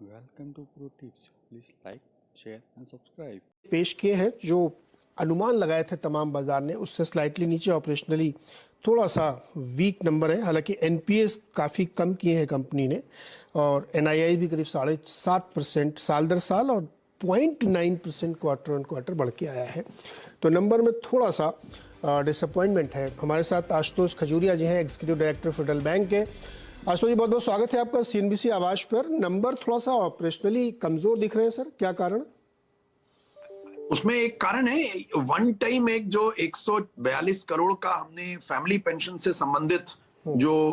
Welcome to pro tips. Please like, share and subscribe. पेश किए हैं जो अनुमान लगाए थे तमाम बाजार ने उससे स्लाइटली नीचे ऑपरेशनली थोड़ा सा वीक नंबर है। हालांकि एनपीएस काफ़ी कम किए हैं कंपनी ने और एनआईआई भी करीब 7.5% साल दर साल और 0.9% क्वार्टर ऑन क्वार्टर बढ़ के आया है। तो नंबर में थोड़ा सा डिसअपॉइंटमेंट है। हमारे साथ आशुतोष खजूरिया जी हैं, एग्जीक्यूटिव डायरेक्टर फेडरल बैंक के। आशुतोष जी, बहुत बहुत स्वागत है आपका सीएनबीसी आवाज पर। नंबर थोड़ा सा ऑपरेशनली कमजोर दिख रहे हैं सर, क्या कारण? उसमें एक कारण है, वन टाइम एक जो 142 करोड़ का हमने फैमिली पेंशन से संबंधित जो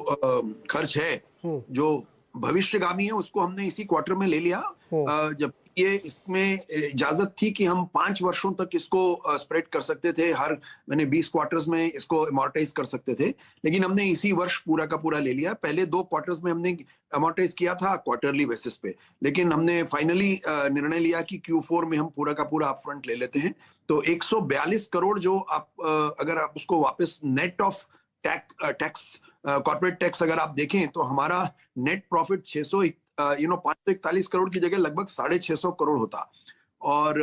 खर्च है जो भविष्यगामी है उसको हमने इसी क्वार्टर में ले लिया। जब ये इसमें इजाजत थी कि हम 5 वर्षों तक इसको स्प्रेड कर सकते थे, हर मैंने 20 क्वार्टर्स में इसको अमोर्टाइज कर सकते थे, लेकिन हमने इसी वर्ष पूरा का पूरा ले लिया। पहले 2 क्वार्टर्स में हमने अमोर्टाइज किया था क्वार्टरली बेसिस पे, लेकिन हमने फाइनली निर्णय लिया कि Q4 में हम पूरा का पूरा अपफ्रंट ले लेते हैं। तो 142 करोड़ जो आप अगर आप उसको वापस net of tax corporate tax अगर आप देखें तो हमारा नेट प्रॉफिट 541 करोड़ की जगह लगभग 650 करोड़ होता। और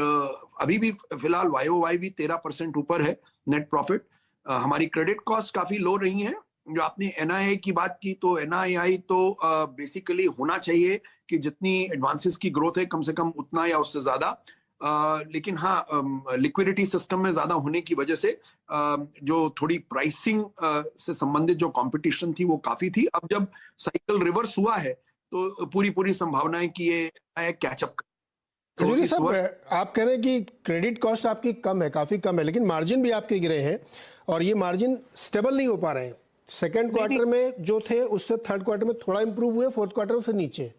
अभी भी फिलहाल YOY भी 13% ऊपर है नेट प्रॉफिट। हमारी क्रेडिट कॉस्ट काफी लो रही है। जो आपने NII की बात की, तो NII तो बेसिकली होना चाहिए कि जितनी एडवांसेस की ग्रोथ है कम से कम उतना या उससे ज्यादा। लेकिन हाँ, लिक्विडिटी सिस्टम में ज्यादा होने की वजह से जो थोड़ी प्राइसिंग से संबंधित जो कंपटीशन थी वो काफी थी। अब जब साइकिल रिवर्स हुआ है तो पूरी संभावना है कि ये कैचअप। खजूरी साहब, आप कह रहे हैं कि क्रेडिट कॉस्ट आपकी कम है, काफी कम है, लेकिन मार्जिन भी आपके गिरे हैं और ये मार्जिन स्टेबल नहीं हो पा रहे हैं। सेकेंड क्वार्टर में जो थे उससे थर्ड क्वार्टर में थोड़ा इंप्रूव हुए, फोर्थ क्वार्टर में फिर नीचे।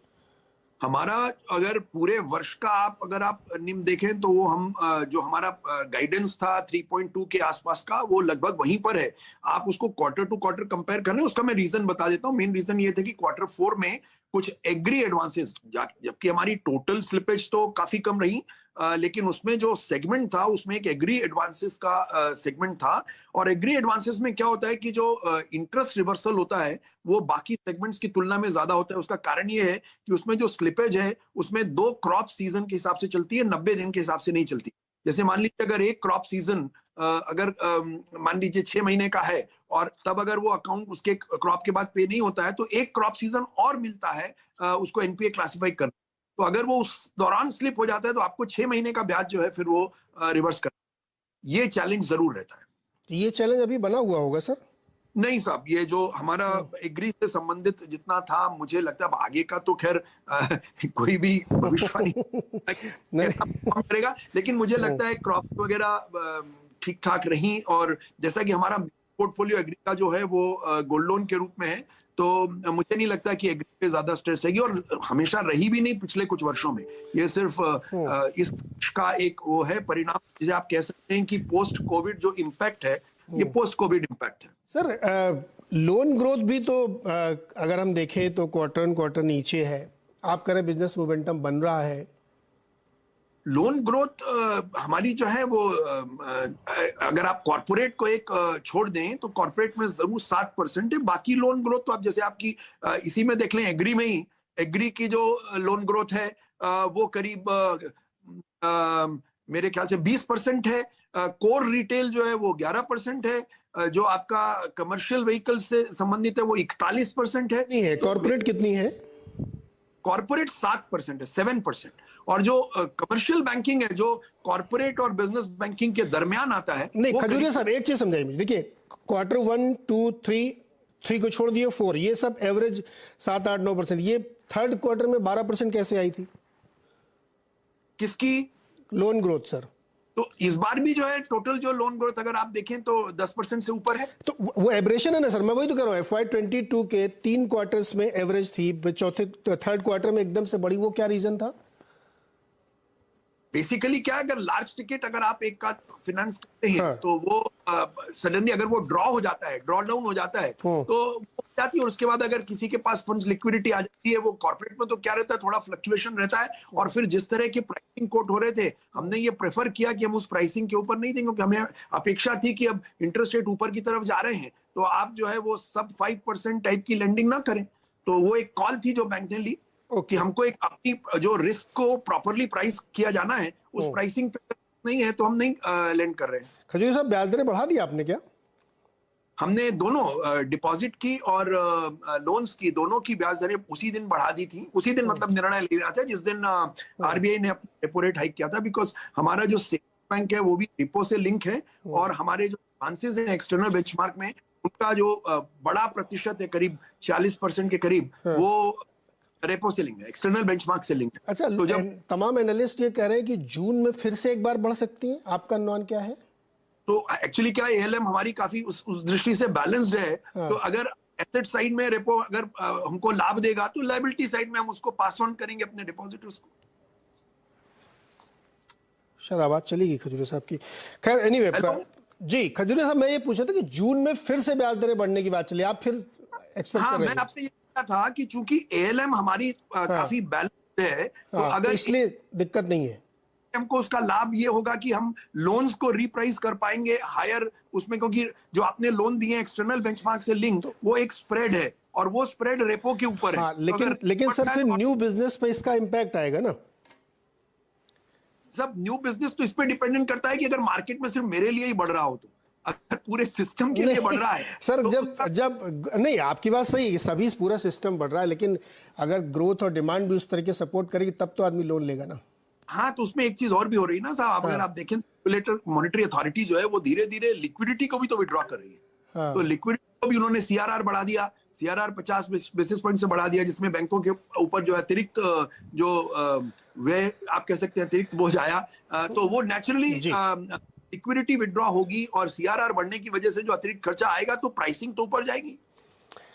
हमारा अगर पूरे वर्ष का अगर आप निम्न देखें तो वो हम जो हमारा गाइडेंस था 3.2 के आसपास का, वो लगभग वहीं पर है। आप उसको क्वार्टर टू क्वार्टर कंपेयर कर रहे हैं, उसका मैं रीजन बता देता हूँ। मेन रीजन ये था कि Q4 में कुछ एग्री एडवांसेस, जबकि हमारी टोटल स्लिपेज तो काफी कम रही, लेकिन उसमें जो सेगमेंट था उसमें एक एग्री एडवांसेस का सेगमेंट था। और एग्री एडवांसेस में क्या होता है कि जो इंटरेस्ट रिवर्सल होता है वो बाकी सेगमेंट्स की तुलना में ज्यादा होता है। उसका कारण ये है कि उसमें जो स्लिपेज है उसमें 2 क्रॉप सीजन के हिसाब से चलती है, 90 दिन के हिसाब से नहीं चलती। जैसे मान लीजिए अगर एक क्रॉप सीजन अगर मान लीजिए 6 महीने का है और तब अगर वो अकाउंट उसके क्रॉप के बाद पे नहीं होता है तो एक क्रॉप सीजन और मिलता है उसको NPA क्लासिफाई कर। तो अगर वो उस दौरान स्लिप हो जाता है तो आपको 6 महीने का ब्याज जो है फिर वो रिवर्स कर। ये चैलेंज जरूर रहता है। ये चैलेंज अभी बना हुआ होगा सर? नहीं साहब, ये जो हमारा एग्री से संबंधित जितना था, मुझे लगता है अब आगे का तो खैर कोई भी भविष्यवाणी करेगा, लेकिन मुझे लगता है क्रॉप वगैरह ठीक ठाक रही। और जैसा कि हमारा पोर्टफोलियो एग्री का जो है वो गोल्ड लोन के रूप में है, तो मुझे नहीं लगता कि एग्री पे ज्यादा स्ट्रेस रहेगी और हमेशा रही भी नहीं पिछले कुछ वर्षों में। ये सिर्फ इस का एक वो है परिणाम, जिसे आप कह सकते हैं कि पोस्ट कोविड जो इम्पैक्ट है, ये पोस्ट कोविड इम्पैक्ट है। सर, लोन ग्रोथ भी तो अगर हम देखें तो क्वार्टर ऑन क्वार्टर नीचे है। आप कह रहे हैं बिजनेस मोमेंटम बन रहा है। लोन ग्रोथ हमारी जो है वो अगर आप कॉर्पोरेट को एक छोड़ दें तो कॉर्पोरेट में जरूर 7% है। बाकी लोन ग्रोथ तो आप जैसे आपकी इसी में देख लें, एग्री में ही एग्री की जो लोन ग्रोथ है वो करीब मेरे ख्याल से 20% है। कोर रिटेल जो है वो 11% है। जो आपका कमर्शियल व्हीकल से संबंधित है वो 41% है। नहीं है। कॉर्पोरेट कितनी है? कॉर्पोरेट 7% है, 7%। और जो कमर्शियल बैंकिंग है, जो कॉर्पोरेट और बिजनेस बैंकिंग के दरमियान आता है। नहीं खजूरिया साहब, एक चीज समझाइए मुझे। देखिए, क्वार्टर 1, 2, 3 को छोड़ दिए 4, ये सब एवरेज 7, 8, 9%। ये थर्ड क्वार्टर में 12% कैसे आई थी? किसकी लोन ग्रोथ सर? तो इस बार भी जो है टोटल जो लोन ग्रोथ अगर आप देखें तो 10% से ऊपर है। तो वो एवरेशन है ना सर, मैं वही तो कह रहा हूँ। FY22 के 3 क्वार्टर्स में एवरेज थी, थर्ड क्वार्टर में एकदम से बढ़ी, वो क्या रीजन था? बेसिकली क्या है, अगर लार्ज टिकट अगर आप एक का फाइनेंस करते हैं तो वो सडनली अगर वो ड्रॉ हो जाता है, ड्रॉ डाउन हो जाता है तो वो जाती है। और उसके बाद अगर किसी के पास फंड्स लिक्विडिटी आ जाती है, वो कॉर्पोरेट में तो क्या रहता है, थोड़ा फ्लक्चुएशन रहता है। और फिर जिस तरह के प्राइसिंग कोट हो रहे थे, हमने ये प्रेफर किया कि हम उस प्राइसिंग के ऊपर नहीं देंगे, क्योंकि हमें अपेक्षा थी कि अब इंटरेस्ट रेट ऊपर की तरफ जा रहे हैं तो आप जो है वो सब 5% टाइप की लेंडिंग ना करें। तो वो एक कॉल थी जो बैंक ने ली। कि हमको एक अपनी जो रिस्क को प्रॉपरली प्राइस किया जाना है, उस प्राइसिंग पे नहीं है तो हम नहीं लेंड कर रहे हैं। खजूरी साहब, ब्याज दरें बढ़ा दी आपने क्या? हमने दोनों डिपॉजिट की और लोन्स की, दोनों की ब्याज दरें उसी दिन बढ़ा दी थी। उसी दिन मतलब निर्णय ले रहा था जिस दिन आरबीआई ने रेपो रेट हाइक किया था, बिकॉज हमारा जो सेविंग बैंक है वो भी रिपो से लिंक है, और हमारे जो एडवांसेस हैं एक्सटर्नल बेंचमार्क में, उनका जो बड़ा प्रतिशत है, करीब 40% के करीब, वो रेपो से लिंक है, एक्सटर्नल बेंचमार्क से लिंक है। अच्छा, तो जब तमाम एनालिस्ट ये कह रहे हैं कि जून में फिर से एक बार बढ़ सकती है, आपका अनुमान क्या है? तो एक्चुअली क्या एएलएम हमारी काफी उस दृष्टि से बैलेंस्ड है। तो अगर एसेट साइड में रेपो अगर हमको लाभ देगा, तो लायबिलिटी साइड में हम उसको पास ऑन करेंगे अपने डिपॉजिटर्स को। शायद आवाज चली गई खजूरी साहब की। खैर, एनीवे जी, खजूरी साहब, मैं ये पूछा था कि जून में फिर से ब्याज दरें बढ़ने की बात चली, आप फिर एक्सपेक्ट कर रहे हैं? मैं आपसे ये पूछा था कि चूंकि एएलएम हमारी काफी बैलेंस्ड है, तो अगर तो इसलिए दिक्कत नहीं है हमको उसका लाभ ये होगा कि हम लोन्स को रिप्राइस कर पाएंगे हायर उसमें, क्योंकि जो आपने लोन दिए एक्सटर्नल बेंचमार्क से लिंक, वो एक स्प्रेड है और वो स्प्रेड रेपो के ऊपर है। लेकिन सर, फिर न्यू बिजनेस पे इसका इंपैक्ट आएगा ना? सब न्यू बिजनेस तो इस पे डिपेंडेंट करता है कि अगर मार्केट में सिर्फ मेरे लिए ही बढ़ रहा हो, तो अगर पूरे सिस्टम के लिए बढ़ रहा है सर, तो जब नहीं, आपकी बात सही है, सभी पूरा सिस्टम बढ़ रहा है, लेकिन अगर ग्रोथ और डिमांड भी उस तरह के सपोर्ट करेगी तब तो आदमी लोन लेगा ना। हाँ, तो उसमें एक चीज और भी हो रही है ना साहब, अगर आप देखें, रेगुलेटर मॉनेटरी अथॉरिटी जो है वो धीरे धीरे लिक्विडिटी को भी तो विड्रॉ कर रही है। तो लिक्विडिटी को भी उन्होंने सीआरआर बढ़ा दिया, सीआरआर 50 बेसिस पॉइंट से बढ़ा दिया, जिसमें बैंकों के ऊपर जो अतिरिक्त जो वे आप कह सकते हैं अतिरिक्त बोझ आया, तो वो नेचुरली लिक्विडिटी विड्रॉ होगी, और सीआरआर बढ़ने की वजह से जो अतिरिक्त खर्चा आएगा, तो प्राइसिंग तो ऊपर जाएगी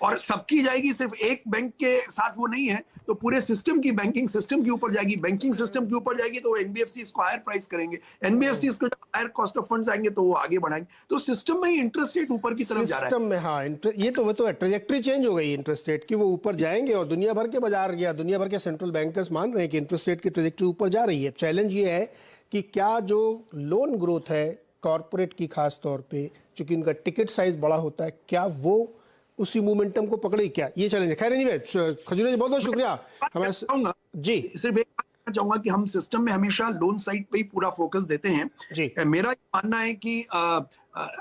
और सबकी जाएगी, सिर्फ एक बैंक के साथ वो नहीं है, तो पूरे सिस्टम की, बैंकिंग सिस्टम के ऊपर जाएगी। बैंकिंग सिस्टम के ऊपर जाएगी तो एनबीएफसी इसको हायर प्राइस करेंगे, एनबीएफसी इसको हायर कॉस्ट ऑफ फंड्स आएंगे तो वो आगे बढ़ाएंगे, तो सिस्टम में ही इंटरेस्ट रेट ऊपर की तरफ जा रहा है। सिस्टम में, हाँ, ये तो वो तो ट्रेजेक्टरी चेंज हो गई इंटरेस्ट रेट की, वो ऊपर जाएंगे, और दुनिया भर के बाजार गया, दुनिया भर के सेंट्रल बैंकर्स मान रहे हैं कि इंटरेस्ट रेट की ट्रेजेक्टरी ऊपर जा रही है। चैलेंज ये है कि क्या जो लोन ग्रोथ है कॉर्पोरेट की खास तौर पे, चूंकि उनका टिकट साइज बड़ा होता है, क्या वो उसी मोमेंटम को पकड़े, क्या ये चैलेंज है? खैर, एनीवे, खजूरी जी, बहुत बहुत शुक्रिया। हमें जी सिर्फ एक बात चाहूंगा कि हम सिस्टम में हमेशा लोन साइड पे ही पूरा फोकस देते हैं जी। मेरा मानना है कि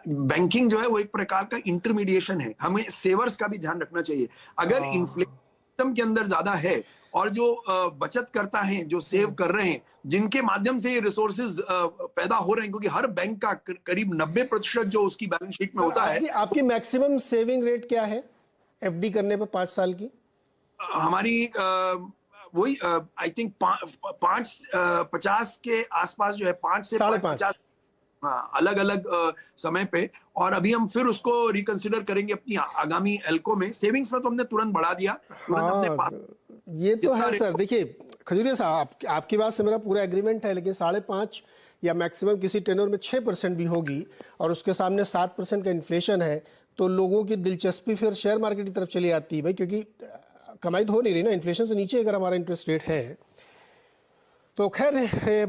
बैंकिंग जो है वो एक प्रकार का इंटरमीडिएशन है, हमें सेवर्स का भी ध्यान रखना चाहिए। अगर इन्फ्लेशन सिस्टम के अंदर ज्यादा है, और जो बचत करता है, जो सेव कर रहे हैं, जिनके माध्यम से ये रिसोर्सेज पैदा हो रहे हैं, क्योंकि हर बैंक का करीब 90% जो उसकी बैलेंस शीट में होता है। आपकी मैक्सिमम सेविंग रेट क्या है एफडी करने पर 5 साल की? हमारी वही आई थिंक 50 के आसपास जो है, 5 से 50, हाँ, अलग अलग समय पे। और अभी हम फिर उसको रिकंसिडर करेंगे अपनी आगामी एल्को में। सेविंग्स में तो हमने तुरंत बढ़ा दिया, तुरंत अपने पास। ये तो है सर। देखिए खजूरिया साहब, आपकी बात से मेरा पूरा एग्रीमेंट है, लेकिन 5.5 या मैक्सिमम किसी टेनर में 6% भी होगी, और उसके सामने 7% का इन्फ्लेशन है, तो लोगों की दिलचस्पी फिर शेयर मार्केट की तरफ चली आती है भाई, क्योंकि कमाई तो हो नहीं रही ना, इन्फ्लेशन से नीचे अगर हमारा इंटरेस्ट रेट है। तो खैर